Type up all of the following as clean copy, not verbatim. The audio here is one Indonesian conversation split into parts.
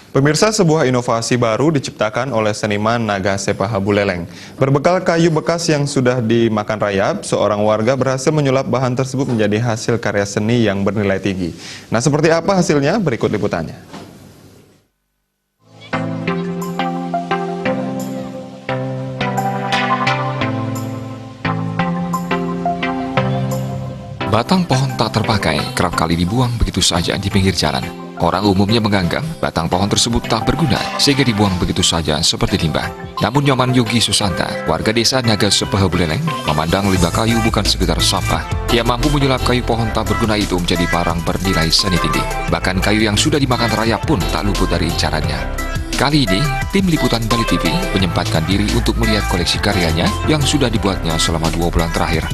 Pemirsa, sebuah inovasi baru diciptakan oleh seniman Naga Sepaha Buleleng. Berbekal kayu bekas yang sudah dimakan rayap, seorang warga berhasil menyulap bahan tersebut menjadi hasil karya seni yang bernilai tinggi. Nah, seperti apa hasilnya? Berikut liputannya. Batang pohon tak terpakai kerap kali dibuang begitu saja di pinggir jalan. Orang umumnya menganggap batang pohon tersebut tak berguna sehingga dibuang begitu saja seperti limbah. Namun Nyoman Yogi Susanta, warga desa Naga Sepaha Buleleng, memandang limbah kayu bukan sekedar sampah. Ia mampu menyulap kayu pohon tak berguna itu menjadi barang bernilai seni tinggi. Bahkan kayu yang sudah dimakan rayap pun tak luput dari incarannya. Kali ini, tim liputan Bali TV menyempatkan diri untuk melihat koleksi karyanya yang sudah dibuatnya selama 2 bulan terakhir.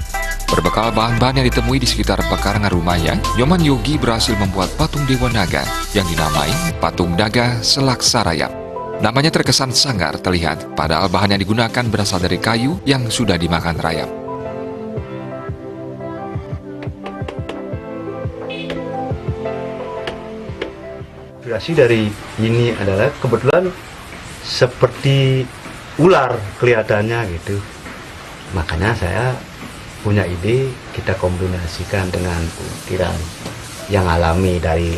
Berbekal bahan-bahan yang ditemui di sekitar pekarangan rumahnya, Nyoman Yogi berhasil membuat patung Dewa Naga yang dinamai Patung Naga Selaksarayap. Namanya terkesan sangar terlihat, padahal bahan yang digunakan berasal dari kayu yang sudah dimakan rayap. Inspirasi dari ini adalah kebetulan seperti ular kelihatannya gitu. Makanya saya punya ide, kita kombinasikan dengan ukiran yang alami dari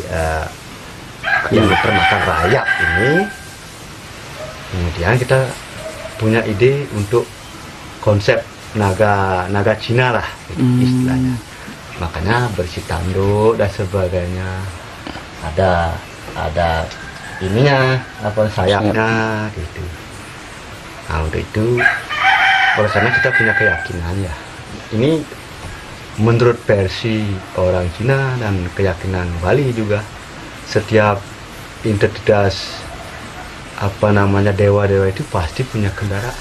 yang termakan rayap ini. Kemudian kita punya ide untuk konsep naga Cina lah istilahnya. Makanya bersih tanduk dan sebagainya. Ada ininya, sayapnya gitu. Nah, untuk itu oleh karena kita punya keyakinan ya, ini menurut versi orang Cina dan keyakinan Bali juga, setiap identitas dewa-dewa itu pasti punya kendaraan.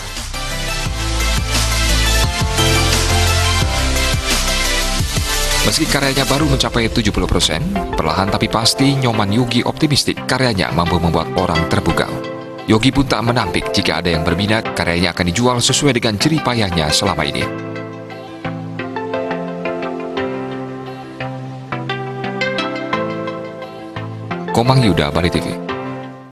Meski karyanya baru mencapai 70%, perlahan tapi pasti Nyoman Yogi optimistik karyanya mampu membuat orang terpukau. Yogi pun tak menampik jika ada yang berminat, karyanya akan dijual sesuai dengan jerih payahnya selama ini. Komang Yuda, Bali TV.